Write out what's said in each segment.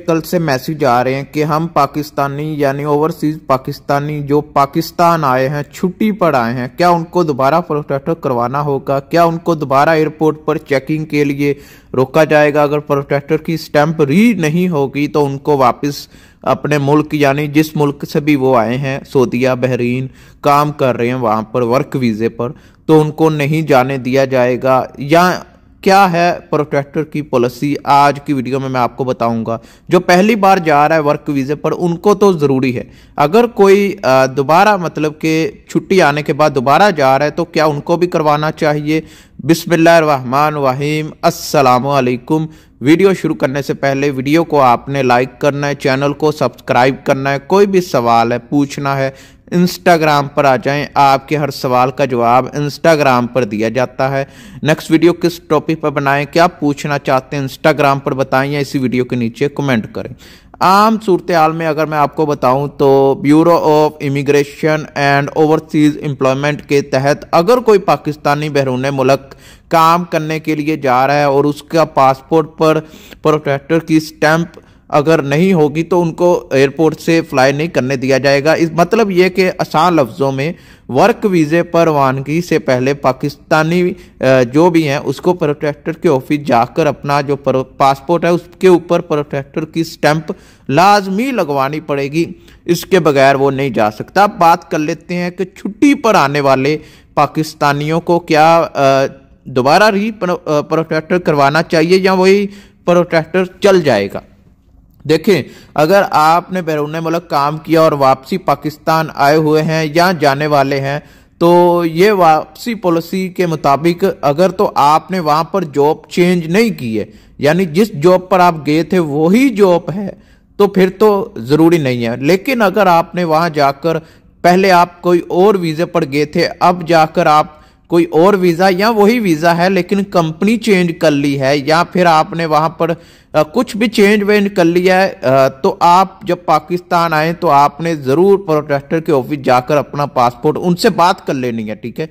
कल से मैसेज आ रहे हैं कि हम पाकिस्तानी यानी ओवरसीज पाकिस्तानी जो पाकिस्तान आए हैं, छुट्टी पर आए हैं, क्या उनको दोबारा प्रोटेक्टर करवाना होगा? क्या उनको दोबारा एयरपोर्ट पर चेकिंग के लिए रोका जाएगा? अगर प्रोटेक्टर की स्टैंप री नहीं होगी तो उनको वापस अपने मुल्क यानी जिस मुल्क से भी वो आए हैं, सऊदीया, बहरीन, काम कर रहे हैं वहां पर वर्क वीजे पर, तो उनको नहीं जाने दिया जाएगा? या क्या है प्रोटेक्टर की पॉलिसी? आज की वीडियो में मैं आपको बताऊंगा। जो पहली बार जा रहा है वर्क वीजे पर उनको तो ज़रूरी है। अगर कोई दोबारा मतलब कि छुट्टी आने के बाद दोबारा जा रहा है तो क्या उनको भी करवाना चाहिए? बिस्मिल्लाहिर्रहमानिर्रहीम, अस्सलामु अलैकुम। वीडियो शुरू करने से पहले वीडियो को आपने लाइक करना है, चैनल को सब्सक्राइब करना है। कोई भी सवाल है पूछना है इंस्टाग्राम पर आ जाएं, आपके हर सवाल का जवाब इंस्टाग्राम पर दिया जाता है। नेक्स्ट वीडियो किस टॉपिक पर बनाएं, क्या पूछना चाहते हैं इंस्टाग्राम पर बताएं या इसी वीडियो के नीचे कमेंट करें। आम सूरत हाल में अगर मैं आपको बताऊं तो bureau of immigration and overseas employment के तहत अगर कोई पाकिस्तानी बैरून मुल्क काम करने के लिए जा रहा है और उसका पासपोर्ट पर प्रोटेक्टर की स्टैंप अगर नहीं होगी तो उनको एयरपोर्ट से फ्लाई नहीं करने दिया जाएगा। इस मतलब ये कि आसान लफ्ज़ों में वर्क वीज़े पर रवानगी से पहले पाकिस्तानी जो भी हैं उसको प्रोटेक्टर के ऑफिस जाकर अपना जो पासपोर्ट है उसके ऊपर प्रोटेक्टर की स्टैंप लाजमी लगवानी पड़ेगी। इसके बगैर वो नहीं जा सकता। अब बात कर लेते हैं कि छुट्टी पर आने वाले पाकिस्तानियों को क्या दोबारा प्रोटेक्टर करवाना चाहिए या वही प्रोटेक्टर चल जाएगा? देखें, अगर आपने बैरून मुल्क काम किया और वापसी पाकिस्तान आए हुए हैं या जाने वाले हैं तो ये वापसी पॉलिसी के मुताबिक अगर तो आपने वहां पर जॉब चेंज नहीं की है यानी जिस जॉब पर आप गए थे वही जॉब है तो फिर तो ज़रूरी नहीं है। लेकिन अगर आपने वहां जाकर पहले आप कोई और वीज़े पर गए थे, अब जाकर आप कोई और वीज़ा या वही वीज़ा है लेकिन कंपनी चेंज कर ली है या फिर आपने वहां पर कुछ भी चेंज वेंज कर लिया है, तो आप जब पाकिस्तान आए तो आपने ज़रूर प्रोटेक्टर के ऑफिस जाकर अपना पासपोर्ट उनसे बात कर लेनी है, ठीक है?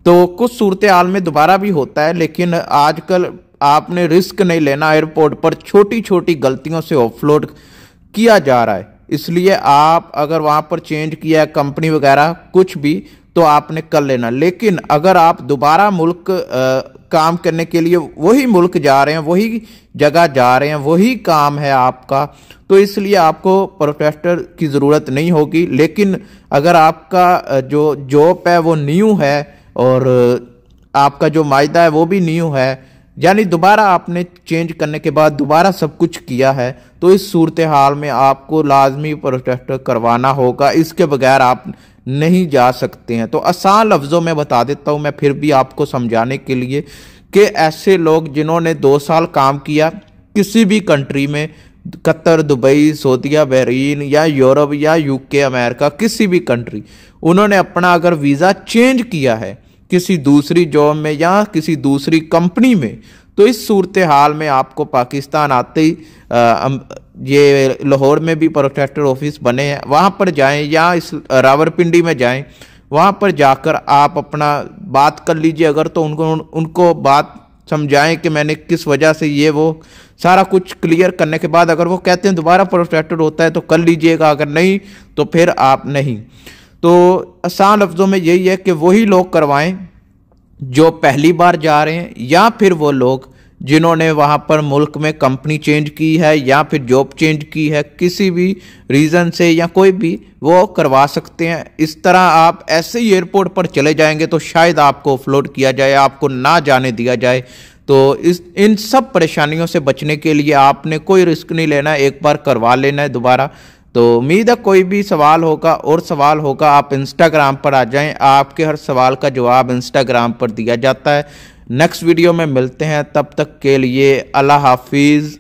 तो कुछ सूरत हाल में दोबारा भी होता है लेकिन आजकल आपने रिस्क नहीं लेना। एयरपोर्ट पर छोटी छोटी गलतियों से ऑफलोड किया जा रहा है, इसलिए आप अगर वहां पर चेंज किया है कंपनी वगैरह कुछ भी तो आपने कर लेना। लेकिन अगर आप दोबारा मुल्क काम करने के लिए वही मुल्क जा रहे हैं, वही जगह जा रहे हैं, वही काम है आपका, तो इसलिए आपको प्रोटेक्टर की ज़रूरत नहीं होगी। लेकिन अगर आपका जो जॉब है वो न्यू है और आपका जो मायदा है वो भी न्यू है यानी दोबारा आपने चेंज करने के बाद दोबारा सब कुछ किया है, तो इस सूरत हाल में आपको लाजमी प्रोटेक्टर करवाना होगा। इसके बगैर आप नहीं जा सकते हैं। तो आसान लफ्ज़ों में बता देता हूं मैं फिर भी आपको समझाने के लिए कि ऐसे लोग जिन्होंने 2 साल काम किया किसी भी कंट्री में, कतर, दुबई, सऊदीया, बहरीन या यूरोप या यूके, अमेरिका, किसी भी कंट्री, उन्होंने अपना अगर वीज़ा चेंज किया है किसी दूसरी जॉब में या किसी दूसरी कंपनी में, तो इस सूरत हाल में आपको पाकिस्तान आते ही ये लाहौर में भी प्रोटेक्टर ऑफिस बने हैं, वहाँ पर जाएं या इस रावलपिंडी में जाएं, वहाँ पर जाकर आप अपना बात कर लीजिए। अगर तो उनको बात समझाएं कि मैंने किस वजह से ये वो सारा कुछ क्लियर करने के बाद अगर वो कहते हैं दोबारा प्रोटेक्टर होता है तो कर लीजिएगा, अगर नहीं तो फिर आप नहीं। तो आसान लफ्ज़ों में यही है कि वही लोग करवाएं जो पहली बार जा रहे हैं या फिर वो लोग जिन्होंने वहाँ पर मुल्क में कंपनी चेंज की है या फिर जॉब चेंज की है, किसी भी रीज़न से या कोई भी, वो करवा सकते हैं। इस तरह आप ऐसे ही एयरपोर्ट पर चले जाएंगे तो शायद आपको ऑफलोड किया जाए, आपको ना जाने दिया जाए। तो इन सब परेशानियों से बचने के लिए आपने कोई रिस्क नहीं लेना, एक बार करवा लेना है दोबारा। तो उम्मीद है कोई भी सवाल होगा और सवाल होगा आप इंस्टाग्राम पर आ जाएं, आपके हर सवाल का जवाब इंस्टाग्राम पर दिया जाता है। नेक्स्ट वीडियो में मिलते हैं, तब तक के लिए अल्लाह हाफिज़।